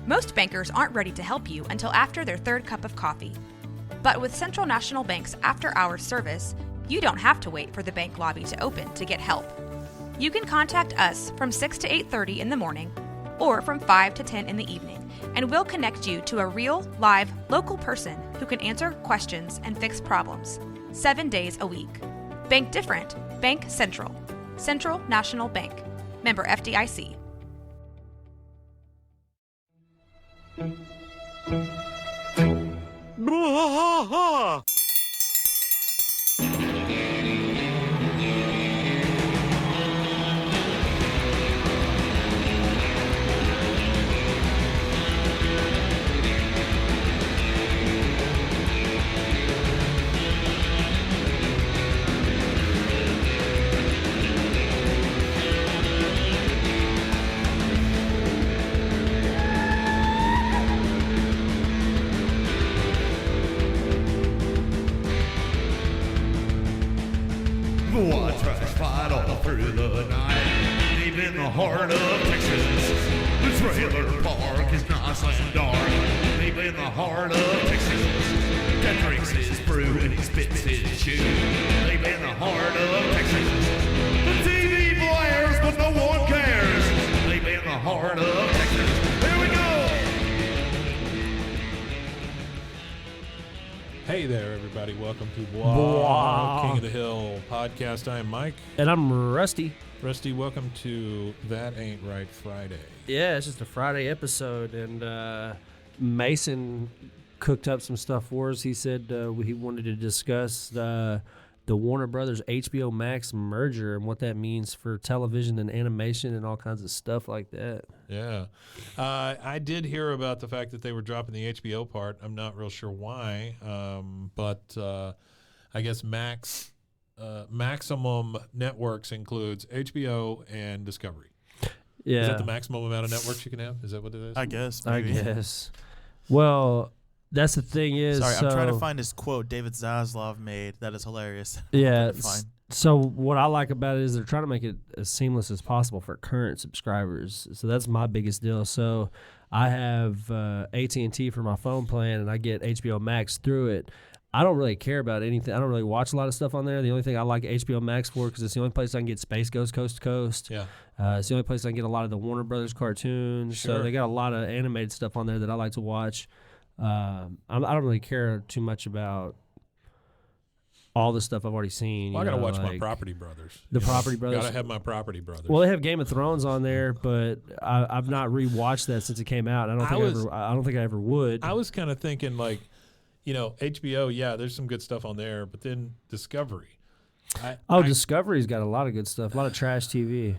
Most bankers aren't ready to help you until after their third cup of coffee. But with Central National Bank's after-hours service, you don't have to wait for the bank lobby to open to get help. You can contact us from 6 to 8:30 in the morning or from 5 to 10 in the evening, and we'll connect you to a real, live, local person who can answer questions and fix problems 7 days a week. Bank different. Bank Central. Central National Bank. Member FDIC. I tried to fight all through the night, deep in the heart of Texas. The trailer park is nice and dark, deep in the heart of Texas. Cat drinks his brew and he spits his chew, deep in the heart of Texas. The TV blares but no one cares, deep in the heart of Texas. Here we go! Hey there, everybody. Welcome to Blah, King of the Hill podcast. I am Mike. And I'm Rusty. Rusty, welcome to That Ain't Right Friday. Yeah, it's just a Friday episode, and Mason cooked up some stuff for us. He said he wanted to discuss the Warner Brothers HBO Max merger and what that means for television and animation and all kinds of stuff like that. Yeah. I did hear about the fact that they were dropping the HBO part. I'm not real sure why, but I guess Maximum Networks includes HBO and Discovery. Yeah. Is that the maximum amount of networks you can have? Is that what it is? I guess. I Maybe. guess. Well, that's the thing is. Sorry, I'm trying to find this quote David Zaslav made. That is hilarious. Yeah. Fine. So what I like about it is they're trying to make it as seamless as possible for current subscribers. So that's my biggest deal. So I have AT&T for my phone plan, and I get HBO Max through it. I don't really care about anything. I don't really watch a lot of stuff on there. The only thing I like HBO Max for, because it's the only place I can get Space Ghost Coast to Coast. Yeah. It's the only place I can get a lot of the Warner Brothers cartoons. Sure. So they got a lot of animated stuff on there that I like to watch. I don't really care too much about all the stuff I've already seen. Well, I got to watch like my Property Brothers. The Property Brothers. Got to have my Property Brothers. Well, they have Game of Thrones on there, but I've not rewatched that since it came out. I don't think I ever would. I was kind of thinking like, HBO, yeah, there's some good stuff on there, but then Discovery. Discovery's got a lot of good stuff, a lot of trash TV.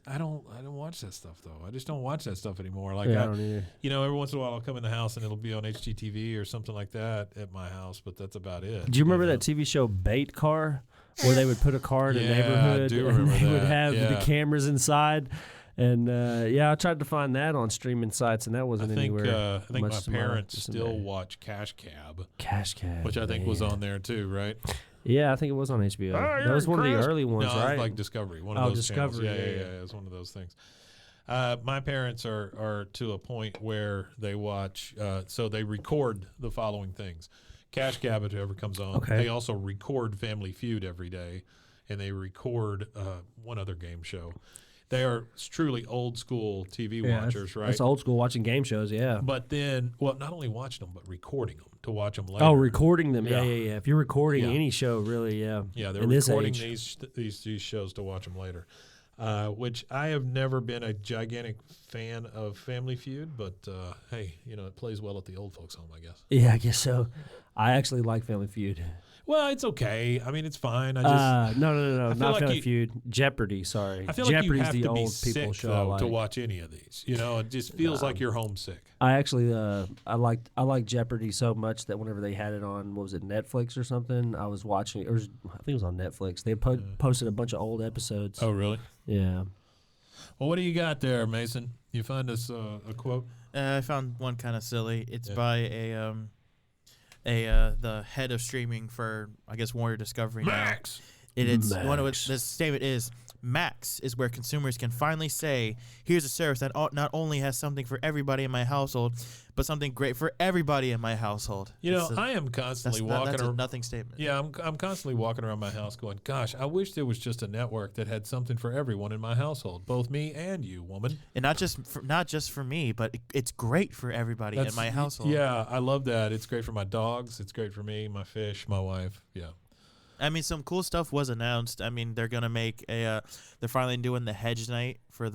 I don't watch that stuff though. I just don't watch that stuff anymore. Like I don't either. Every once in a while I'll come in the house and it'll be on HGTV or something like that at my house, but that's about it. Do you remember that TV show Bait Car, where they would put a car in a neighborhood I do and remember they would that. have Yeah. the cameras inside? And I tried to find that on streaming sites, and that wasn't anywhere. I think much my to parents listening still to. watch Cash Cab. Cash Cab, which I think was on there too, right? Yeah, I think it was on HBO. That was one of the early ones, no, right? It was like Discovery. One of those Discovery. channels. Yeah. It was one of those things. My parents are to a point where they watch, so they record the following things. Cash Cab, if it ever comes on. Okay. They also record Family Feud every day, and they record one other game show. They are truly old school TV watchers, right? That's old school watching game shows, yeah. But then, not only watching them, but recording them to watch them later. Oh, recording them, yeah. Yeah. If you're recording any show, really, yeah. Yeah, they're in this recording age. these shows to watch them later, which I have never been a gigantic fan of Family Feud, but hey, it plays well at the old folks' home, I guess. Yeah, I guess so. I actually like Family Feud. Well, it's okay. I mean, it's fine. I just no, not like Family Feud. Jeopardy, sorry. I feel like Jeopardy's you have the to old be people sick show though I like. to watch any of these. It just feels like you're homesick. I actually I like Jeopardy so much that whenever they had it on, what was it, Netflix or something? I was watching. I think it was on Netflix. They posted a bunch of old episodes. Oh, really? Yeah. Well, what do you got there, Mason? You find us a quote? I found one kind of silly. It's by the head of streaming for, I guess, Warner Discovery Max. now. It's Max. one of which this statement is: Max is where consumers can finally say, here's a service that not only has something for everybody in my household, but something great for everybody in my household. You know, I am constantly walking that's a around. nothing statement. Yeah, I'm constantly walking around my house going, gosh, I wish there was just a network that had something for everyone in my household, both me and you, woman. And not just for me, but it's great for everybody in my household. Yeah, I love that. It's great for my dogs. It's great for me, my fish, my wife. Yeah. I mean, some cool stuff was announced. I mean, they're gonna make they're finally doing the Hedge Night for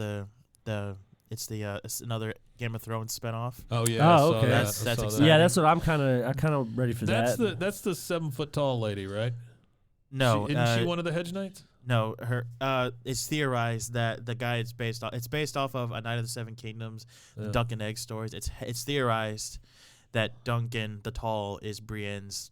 it's another Game of Thrones spinoff. Oh yeah. Oh, okay. That's exciting. Yeah, that's what I'm kind of ready for That's that. that's the 7 foot tall lady, right? No, Isn't she one of the Hedge Knights? No, it's theorized that the guy it's based off of A Night of the Seven Kingdoms, the Duncan Egg stories. It's theorized that Duncan the Tall is Brienne's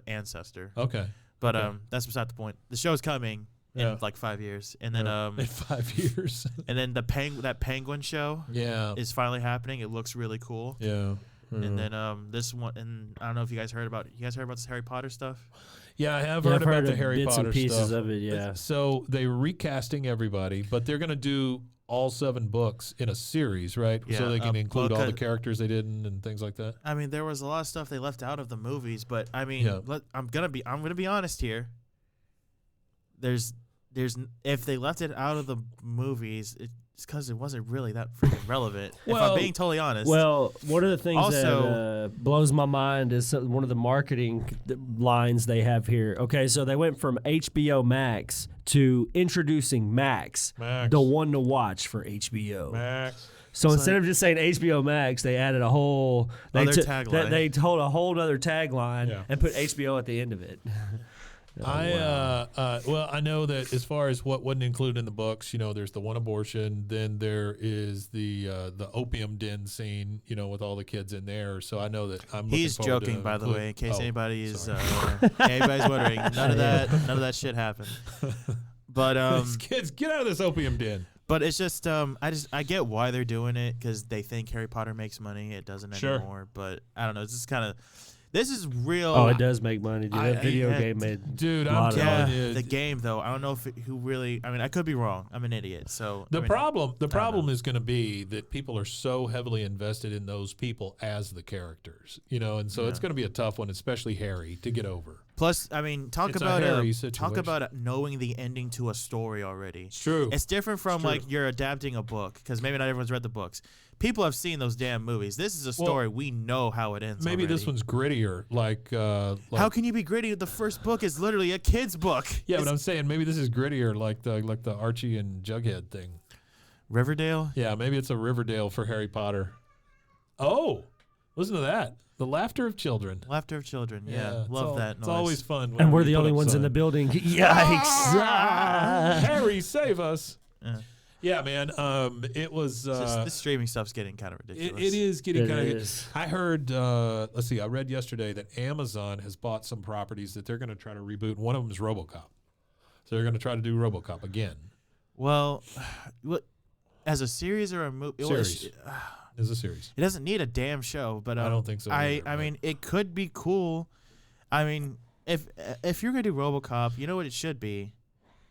ancestor. Okay. But Okay. that's beside the point. The show's coming in like 5 years, and then in 5 years. and then that penguin show Yeah. is finally happening. It looks really cool. Yeah. And then this one, and I don't know if you guys heard about this Harry Potter stuff. Yeah, I have Yeah, heard I've about heard the of Harry bits Potter and pieces stuff. of it, yeah. So they're recasting everybody, but they're going to do all 7 books in a series, right? Yeah, So they can include all the because- characters they didn't and things like that. I mean, there was a lot of stuff they left out of the movies, but I mean, Yeah. I'm gonna be honest here. There's if they left it out of the movies, it's because it wasn't really that freaking relevant. If Well- I'm being totally honest. Well, one of the things Also- that blows my mind is one of the marketing lines they have here. Okay, so they went from HBO Max to introducing Max, Max. the one to watch for HBO. Max. So It's instead like- of just saying HBO Max, they added a whole Other tagline. They told a whole other tagline Yeah. and put HBO at the end of it. Well, I know that as far as what wasn't included in the books, there's the one abortion, then there is the opium den scene, with all the kids in there. So I know that I'm. He's looking forward joking, to by the include- way, in case Oh, anybody's sorry. anybody's wondering. None of that shit happened. But These kids, get out of this opium den. But it's just I get why they're doing it, because they think Harry Potter makes money. It doesn't Sure. anymore. But I don't know. It's just kind of this is real. Oh, it does make money, dude. That video yeah, game made Dude, a I'm lot of telling money. you. The game though, I don't know who really. I mean, I could be wrong. I'm an idiot. So The I mean, problem is going to be that people are so heavily invested in those people as the characters, and so it's going to be a tough one, especially Harry, to get over. Plus, I mean, talk It's a about hairy talk situation. about knowing the ending to a story already. It's true. It's different from true. like you're adapting a book, because maybe not everyone's read the books. People have seen those damn movies. This is a story we know how it ends. Maybe this already. one's grittier, like How can you be gritty? The first book is literally a kid's book. yeah, It's but I'm saying maybe this is grittier, like the Archie and Jughead thing. Riverdale. Yeah, maybe it's a Riverdale for Harry Potter. Oh, listen to that. The laughter of children. Laughter of Children. Yeah, love that noise. It's always fun. And whenever we're you the put only up ones in the sign. building. Yikes. Harry, save us. Yeah. Yeah, man. It was. This streaming stuff's getting kind of ridiculous. It is getting It kind of. is. I heard. Let's see. I read yesterday that Amazon has bought some properties that they're going to try to reboot. One of them is RoboCop, so they're going to try to do RoboCop again. Well, what as a series or a movie? Series. Is a series. It doesn't need a damn show, but I don't think so I either, but- mean, it could be cool. I mean, if you're gonna do RoboCop, you know what it should be?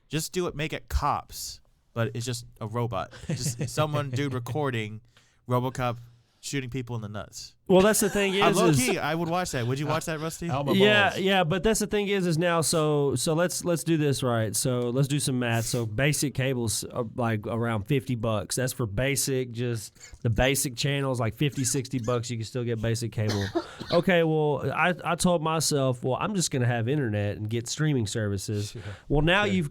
Just do it. Make it cops, but it's just a robot. Just someone dude recording RoboCop shooting people in the nuts. Well, that's the thing is, Low is key, I would watch that. Would you watch that, Rusty? Alma yeah, Balls. yeah, but that's the thing is now. So let's do this right. So let's do some math. So basic cables are like around $50. That's for basic, just the basic channels, like $50-$60. You can still get basic cable. Okay, well, I told myself, well, I'm just gonna have internet and get streaming services. Well, now you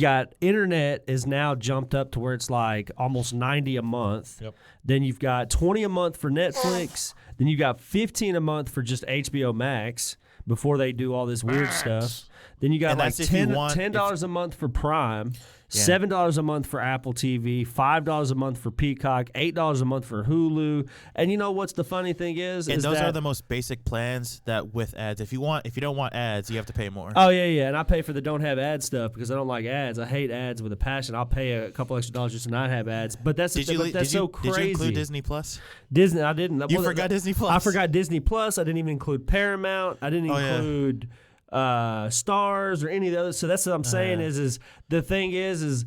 got internet is now jumped up to where it's like almost $90 a month. Yep. Then you've got $20 a month for Netflix. Then you got $15 a month for just HBO Max before they do all this weird stuff. Then you got And like that's if you want- $10 a month for Prime, Yeah. $7 a month for Apple TV, $5 a month for Peacock, $8 a month for Hulu. And you know what's the funny thing is? And is those that, are the most basic plans that with ads. If you don't want ads, you have to pay more. Oh yeah, and I pay for the don't have ad stuff because I don't like ads. I hate ads with a passion. I'll pay a couple extra dollars just to not have ads. But that's Did you so crazy. Did you include Disney Plus? Disney, I didn't. You forgot Disney Plus. I forgot Disney Plus. I didn't even include Paramount. I didn't Oh, yeah. include Stars or any of the others. So that's what I'm saying is the thing is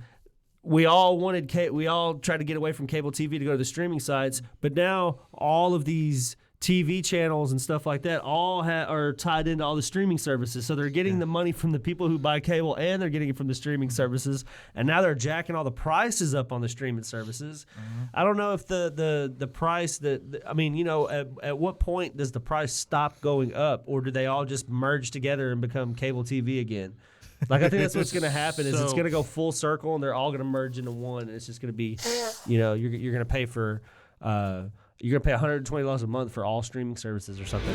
we all we all tried to get away from cable TV to go to the streaming sites, but now all of these TV channels and stuff like that all are tied into all the streaming services. So they're getting the money from the people who buy cable and they're getting it from the streaming services. And now they're jacking all the prices up on the streaming services. I don't know if the price I mean, you know, at what point does the price stop going up, or do they all just merge together and become cable TV again? Like, I think that's what's going to happen is it's going to go full circle and they're all going to merge into one. And it's just going to be, you know, you're going to pay for you're going to pay $120 a month for all streaming services or something.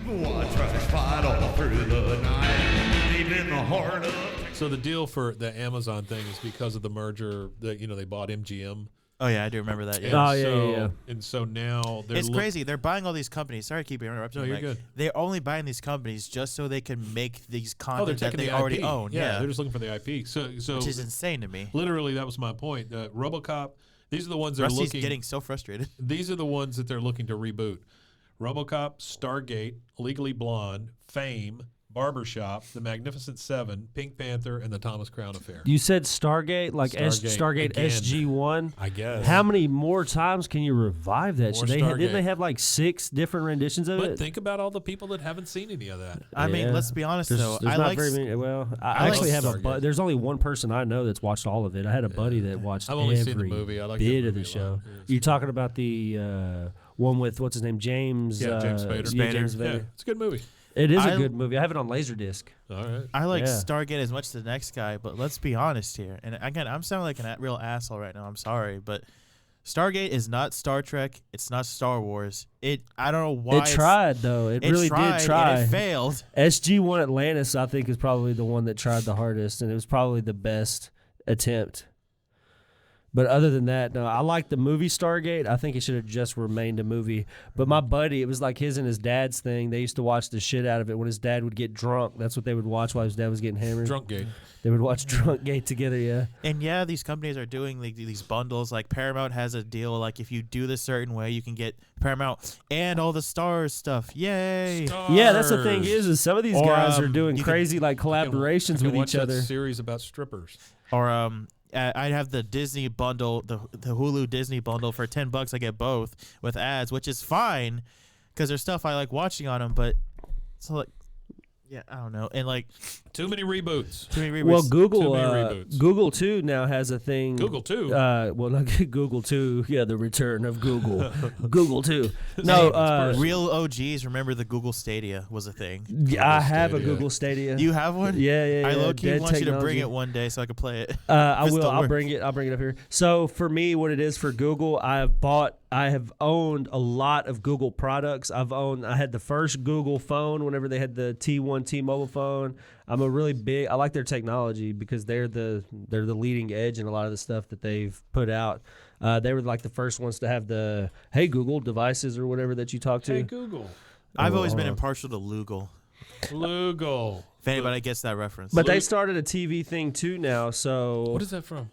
Watch us fight all through the night, deep in the heart of Texas. So the deal for the Amazon thing is because of the merger that, you know, they bought MGM. Oh yeah, I do remember that. Yeah. Oh, yeah. And so now they're It's crazy. They're buying all these companies. Sorry to keep interrupting. No, you, you're Mike. good. They're only buying these companies just so they can make these they're content that taking they the already IP. own. Yeah, Yeah, they're just looking for the IP. So which is insane to me. literally, that was my point. RoboCop. These are the ones that Rusty's are looking. getting so frustrated. These are the ones that they're looking to reboot. RoboCop, Stargate, Legally Blonde, Fame, Barbershop, The Magnificent Seven, Pink Panther, and The Thomas Crown Affair. You said Stargate, like Stargate Stargate again. SG-1. I guess. How many more times can you revive that? More Didn't Stargate. they have like 6 different renditions of But it? think about all the people that haven't seen any of that. I mean, Yeah. let's be honest There's though. not I like very many. Well, I I actually like have Stargate. there's only one person I know that's watched all of it. I had a buddy that watched I've only every seen the movie. I like bit that of the movie a lot. show. Yeah, it's You're good. talking about the one with what's his name, James? Yeah, James Spader. Yeah, James Yeah, Spader. it's a good movie. It is a I- good movie. I have it on Laserdisc. All right. I like Yeah. Stargate as much as the next guy, but let's be honest here. And again, I'm sounding like a real asshole right now. I'm sorry, but Stargate is not Star Trek. It's not Star Wars. I don't know why. It tried though. It really tried, did try. And it failed. SG-1 Atlantis, I think, is probably the one that tried the hardest, and it was probably the best attempt. But other than that, no, I like the movie Stargate. I think it should have just remained a movie. But my buddy, it was like his and his dad's thing. They used to watch the shit out of it when his dad would get drunk. That's what they would watch while his dad was getting hammered. Drunkgate. They would watch Drunkgate together, yeah. And yeah, these companies are doing like these bundles. Like Paramount has a deal. Like if you do this certain way, you can get Paramount and all the Stars stuff. Yay! Yeah, that's the thing is some of these Or, guys are doing you can- crazy like collaborations I can with watch each that other. series about strippers. Or I have the Disney bundle, the Hulu Disney bundle for $10. I get both with ads, which is fine because there's stuff I like watching on them. But so like, yeah, I don't know. And like Too many reboots. too many reboots. Well, Too Google, many reboots. Google too now has a thing. Google too. Well, not Google too. Yeah, the return of Google. Google too. No, Real OGs remember the Google Stadia was a thing. I have a Stadia. Google Stadia. You have one? Yeah. I low key Dead want you to bring technology. it one day so I can play it. I If it will. still I'll works. bring it. I'll bring it up here. So for me, what it is for Google, I have owned a lot of Google products. I had the first Google phone whenever they had the T1 T-Mobile phone. I'm a really big. I like their technology because they're the leading edge in a lot of the stuff that they've put out. They were like the first ones to have the Hey Google devices or whatever that you talk to. Hey Google. I've always been hold on. impartial to Lugal. Lugal. If anybody gets that reference. But they started a TV thing too now. So What is that from?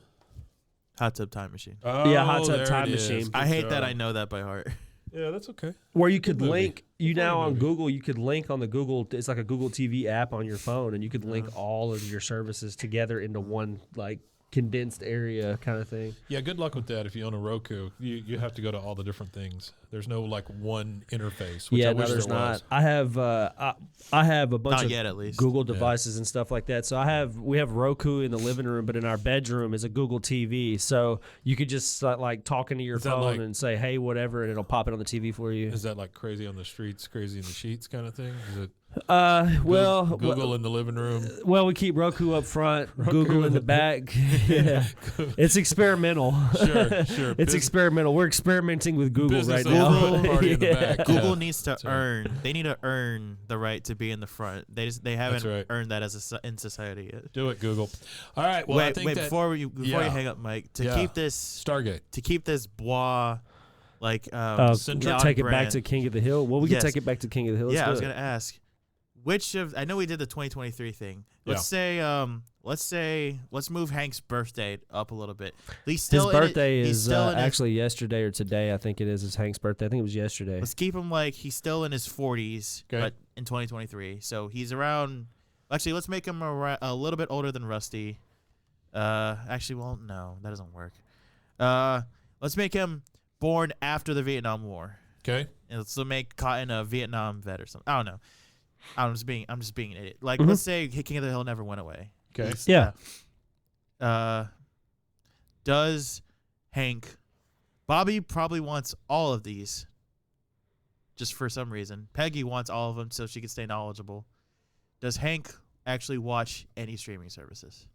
Hot Tub Time Machine. Oh, Yeah, Hot Tub there Time it is. Machine. I Good hate that job. I know that by heart. Yeah, that's okay. where you could movie. link you Funny now on movie. Google, you could link on the Google. It's like a Google TV app on your phone, and you could link Uh-huh. all of your services together into one like condensed area kind of thing. Yeah, good luck with that. If you own a Roku, you have to go to all the different things. There's no like one interface. Which Yeah, I no, wish there's there not. was. I have I have a bunch Not of yet, at least. Google devices and stuff like that. So we have Roku in the living room, but in our bedroom is a Google TV. So you could just like talk into your Is that phone like- and say, "Hey, whatever," and it'll pop it on the TV for you. Is that like crazy on the streets, crazy in the sheets kind of thing? Is it Well, Google in the living room? Well, we keep Roku up front, Google in the back. Yeah, it's experimental. Sure. It's experimental. We're experimenting with Google Business right of now. the party in the Yeah. back. Google Yeah. needs to That's right. earn. They need to earn the right to be in the front. They haven't right. earned that in society yet. Do it, Google. All right. Well, I wait, think that before you yeah. hang up, Mike. To Yeah. keep this Stargate. bois like Syndrome. Take it back brand. to King of the Hill. Well, we Yes. can take it back to King of the Hill. Let's Yeah, I do was it. gonna ask. I know we did the 2023 thing. Yeah. Let's say let's move Hank's birthday up a little bit. His birthday is actually yesterday or today. I think it is. It's Hank's birthday. I think it was yesterday. Let's keep him like he's still in his 40s, but in 2023. So he's around. Actually, let's make him a little bit older than Rusty. Actually, well, no, that doesn't work. Let's make him born after the Vietnam War. Okay. And let's make Cotton a Vietnam vet or something. I don't know. I'm just being an idiot. Like, let's say King of the Hill never went away. Okay. Yeah. Does Hank? Bobby probably wants all of these. Just for some reason, Peggy wants all of them so she can stay knowledgeable. Does Hank actually watch any streaming services?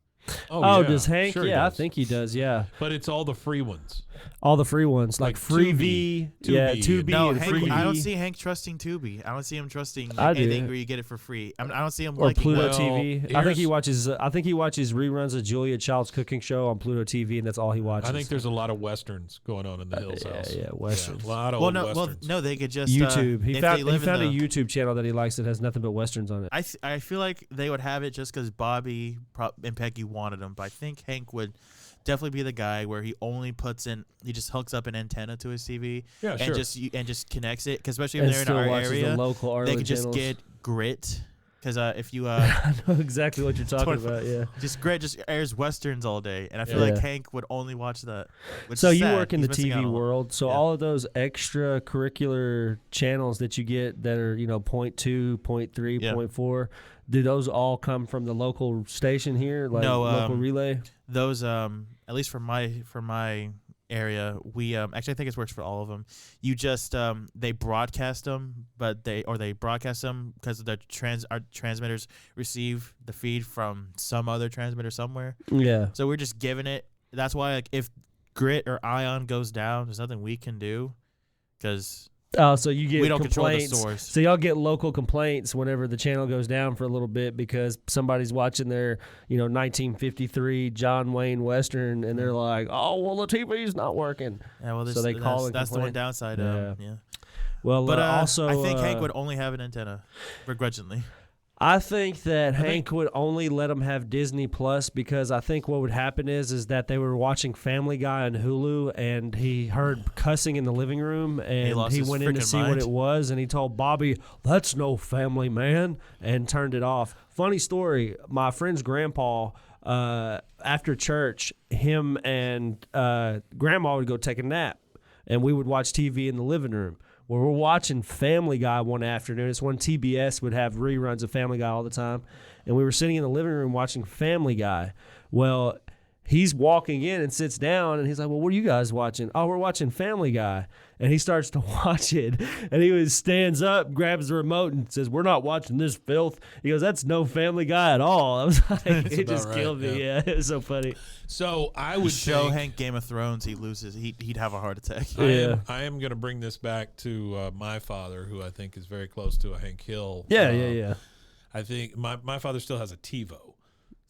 Oh, yeah. Does Hank? Sure he yeah, does. I think he does. Yeah, But it's all the free ones. all the free ones like Freevee, yeah, Tubi. Tubi, No, and Hank, Freevee. I don't see Hank trusting Tubi. I don't see him trusting I do. anything where you get it for free. I don't see him or liking Pluto that. TV. I think he watches. I think he watches reruns of Julia Child's cooking show on Pluto TV, and that's all he watches. I think there's a lot of westerns going on in the Hills house. yeah, westerns. A lot of Well, old no, westerns. they could just YouTube. He if found they live a in the- YouTube channel that he likes that has nothing but westerns on it. I feel like they would have it just because Bobby and Peggy wanted them, but I think Hank would definitely be the guy where he only he just hooks up an antenna to his TV Yeah, and sure. just connects it. Because especially And if they're in still our watches area, the local they Arlen could just channels. get Grit. Because if you I know exactly what you're talking 24 about. Yeah. just Grit just airs westerns all day, and I feel Yeah. like Hank would only watch that. Which So is you sad. work in He's the missing out TV on a lot. world. So Yeah. all of those extracurricular channels that you get that are 0.2, 0.3, Yeah. 0.4, do those all come from the local station here, like No, local relay? Those at least for my area, we actually I think it works for all of them. You just they broadcast them, but they broadcast them because our transmitters receive the feed from some other transmitter somewhere. Yeah. So we're just giving it. That's why like if Grit or Ion goes down, there's nothing we can do because Oh, so you get we don't control the complaints. source. So y'all get local complaints whenever the channel goes down for a little bit because somebody's watching their, 1953 John Wayne Western, and they're like, "Oh, well, the TV's not working." Yeah, well, So they call and that's the one complain. downside. Yeah. Yeah. Well, But also, I think Hank would only have an antenna, begrudgingly. I think that Hank would only let them have Disney Plus because I think what would happen is that they were watching Family Guy on Hulu and he heard cussing in the living room and lost he his went in to freaking see what mind. it was and he told Bobby, "That's no family, man," and turned it off. Funny story, my friend's grandpa, after church, him and grandma would go take a nap and we would watch TV in the living room. Well, we're watching Family Guy one afternoon. It's when TBS would have reruns of Family Guy all the time. And we were sitting in the living room watching Family Guy. Well, he's walking in and sits down, and he's like, "Well, what are you guys watching?" "Oh, we're watching Family Guy." And he starts to watch it, and he stands up, grabs the remote, and says, "We're not watching this filth." He goes, "That's no Family Guy at all." I was like, it just right, killed me. Yeah, it was so funny. So I would Show think, Hank Game of Thrones, he'd have a heart attack. I am going to bring this back to my father, who I think is very close to a Hank Hill. Yeah. I think my father still has a TiVo.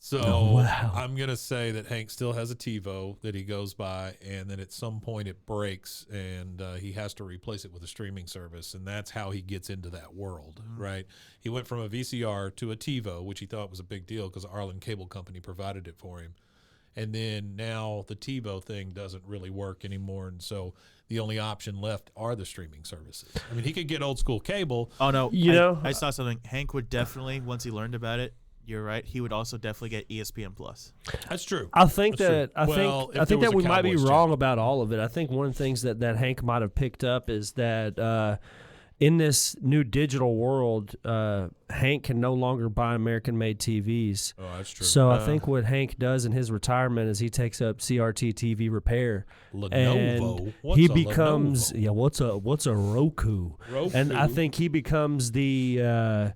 So wow. I'm going to say that Hank still has a TiVo that he goes by, and then at some point it breaks, and he has to replace it with a streaming service, and that's how he gets into that world, right? He went from a VCR to a TiVo, which he thought was a big deal because Arlen Cable Company provided it for him. And then now the TiVo thing doesn't really work anymore, and so the only option left are the streaming services. I mean, he could get old school cable. Oh, no. I saw something. Hank would definitely, once he learned about it, you're right, he would also definitely get ESPN Plus. That's true. I think That's that true. I think that we might be Cowboys wrong channel. about all of it. I think one of the things that Hank might have picked up is that in this new digital world, Hank can no longer buy American-made TVs. Oh, that's true. So I think what Hank does in his retirement is he takes up CRT TV repair. Lenovo. And What's he a becomes Lenovo? what's a Roku? And I think he becomes the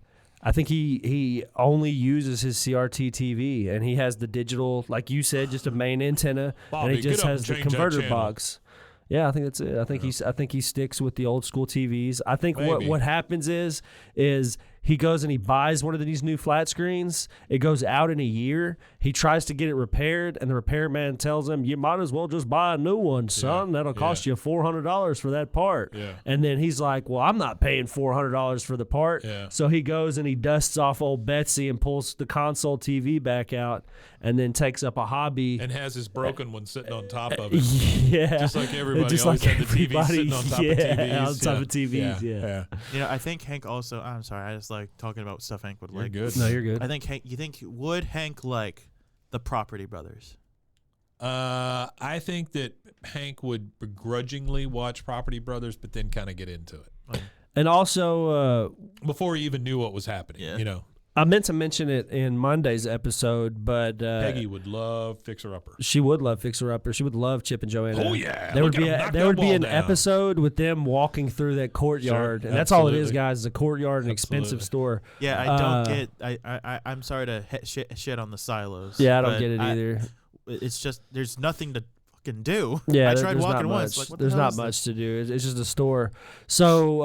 I think he only uses his CRT TV, and he has the digital, like you said, just a main antenna, Bobby, and he just get up has and the change that converter channel. box. Yeah, I think that's it. I think he sticks with the old school TVs. I think Maybe. what happens is He goes and he buys one of these new flat screens. It goes out in a year. He tries to get it repaired, and the repairman tells him, "You might as well just buy a new one, son. That'll cost you $400 for that part." Yeah. And then he's like, "Well, I'm not paying $400 for the part." Yeah. So he goes and he dusts off old Betsy and pulls the console TV back out, and then takes up a hobby. And has his broken one sitting on top of it. Yeah, Just like everybody Just always like had the TV everybody, sitting on top of yeah, TVs. on top of TVs, yeah. You know, I think Hank also. I'm sorry, I just like talking about stuff Hank would You're like. good. No, you're good. I think Hank. You think would Hank like the Property Brothers? I think that Hank would begrudgingly watch Property Brothers, but then kind of get into it And also, before he even knew what was happening. Yeah. You know, I meant to mention it in Monday's episode, but Peggy would love Fixer Upper. she would love Fixer Upper. She would love Chip and Joanna. Oh yeah, There Look would be at 'em knock there that would be wall an down. episode with them walking through that courtyard, Sure, and that's all it is, absolutely. guys. Is a courtyard, an expensive Absolutely. store. Yeah, I don't Uh, get. I'm sorry to shit on the silos. Yeah, I don't but get it either. It's just there's nothing to fucking do. Yeah, I there- tried there's walking not once. much. Like, what the There's hell not is much this? to do. It's just a store. So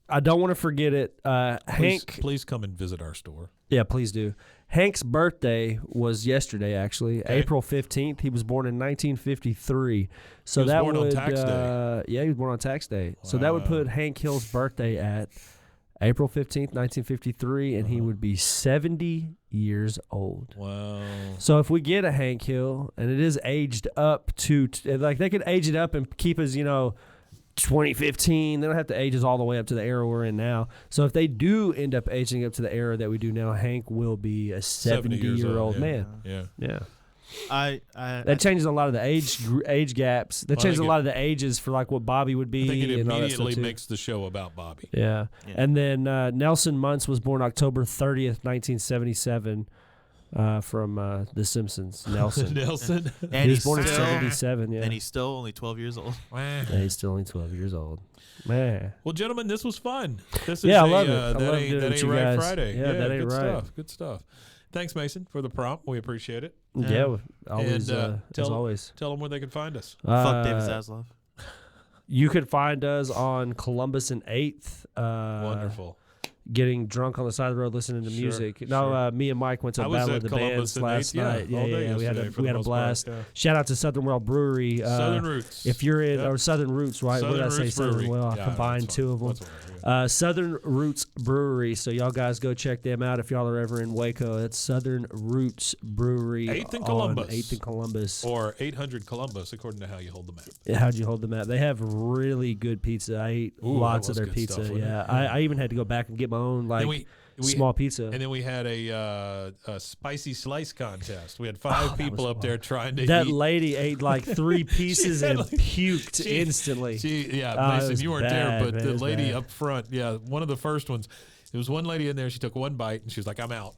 I don't want to forget it. Hank, Please come and visit our store. yeah, please do. Hank's birthday was yesterday, actually, Okay. April 15th. He was born in 1953. So He was that born on would tax day. yeah, he was born on tax day. So that would Wow. put Hank Hill's birthday at April 15th, 1953, and he would be 70 years old. Wow. So if we get a Hank Hill, and it is aged up to, like, they could age it up and keep us, 2015. They don't have to age us all the way up to the era we're in now. So if they do end up aging up to the era that we do now, Hank will be a 70-year-old yeah. man. Yeah. Yeah. I That changes a lot of the age gaps. That Well, I changes a think lot of the ages for like what Bobby would be. I think it and all that stuff immediately too. makes the show about Bobby. Yeah. Yeah. And then Nelson Muntz was born October 30th, 1977, from The Simpsons. Nelson. Nelson. and He was he's born in still, 77. Yeah. and he's still only 12 years old. Yeah, he's still only 12 years old. Man. Well, gentlemen, this was fun. This is Yeah, I love it. I that love ain't, doing it that with ain't you right guys. Friday. Yeah, that ain't good right. stuff. Good stuff. Thanks, Mason, for the prompt. We appreciate it. Yeah, always, And, as tell- always. Tell them where they can find us. Fuck David Zaslav. You could find us on Columbus and 8th. Wonderful. Getting drunk on the side of the road listening to Sure, music. No, sure. Me and Mike went to I a was Battle at of the Columbus Bands and last 8th, yeah, night. all day We had yesterday for we the had a most part, blast. yeah. Shout out to Southern Well Brewery. Southern Roots. If you're in, Yep. or Southern Roots, right? What did I Southern say? Roots Southern Brewery. Well. I Yeah, combined that's two fine. of them. That's what I Southern Roots Brewery. So y'all guys go check them out if y'all are ever in Waco. It's Southern Roots Brewery. 8th and on Columbus. 8th and Columbus. Or 800 Columbus, according to how you hold the map. How'd you hold them at? They have really good pizza. I ate Ooh, that lots of was their good pizza. stuff, wasn't Yeah, it? Yeah. I even had to go back and get my own Then like we small pizza. And then we had a spicy slice contest. We had 5 that people was up there fun. trying to That eat. lady ate like 3 pieces had and like- puked she- instantly. It it was you weren't bad, there, but man, it the was lady bad. up front, yeah, one of the first ones, there was one lady in there, she took one bite and she was like, I'm out.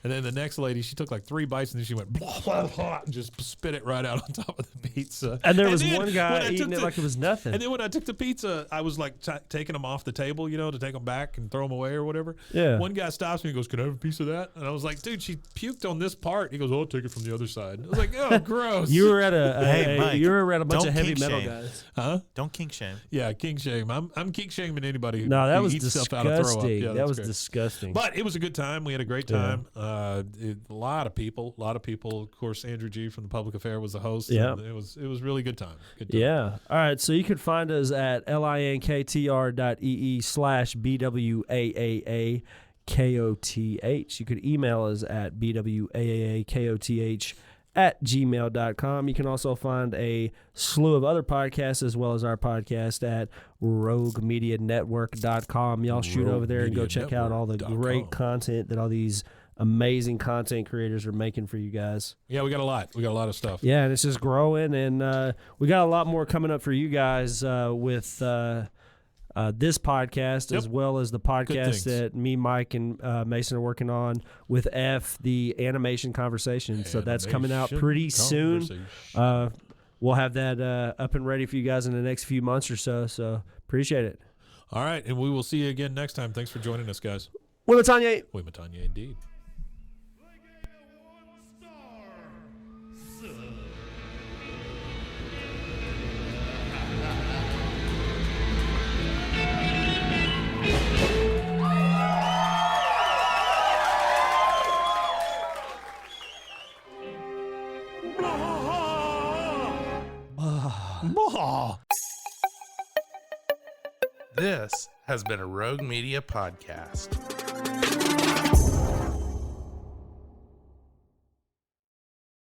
And then the next lady, she took like 3 bites and then she went blah, blah, blah, and just spit it right out on top of the pizza. And there was then one when guy I eating took it the- like it was nothing. And then when I took the pizza, I was like taking them off the table, to take them back and throw them away or whatever. Yeah. One guy stops me and goes, "Can I have a piece of that?" And I was like, "Dude, she puked on this part." He goes, "Oh, I'll take it from the other side." I was like, "Oh, gross." You were at Hey, Mike, you were at a bunch don't of heavy kink metal shame. guys. huh? Don't kink shame. Yeah, king shame. I'm king shaming anybody who, No, that who was eats stuff out of throw up. disgusting. Yeah, that that's was great. disgusting. But it was a good time. We had a great Yeah. time. A lot of people. Of course, Andrew G from the Public Affair was the host. Yeah. and it was really good time. Good time. Yeah. All right. So you can find us at linktr.ee/BWAAAKOTH. You could email us at BWAAAKOTH@gmail.com. You can also find a slew of other podcasts as well as our podcast at roguemedianetwork.com. Y'all shoot over there and go check out all the great roguemedianetwork.com. content that all these amazing content creators are making for you guys. Yeah, we got a lot. We got a lot of stuff. Yeah, and it's just growing, and we got a lot more coming up for you guys with this podcast, Yep. as well as the podcast things. that me, Mike, and Mason are working on with F, the animation conversation. So that's coming out Animation pretty soon. conversation. We'll have that up and ready for you guys in the next few months or so. So appreciate it. All right, and we will see you again next time. Thanks for joining us, guys. Well, Tanya. We Matanya indeed. This has been a Rogue Media podcast.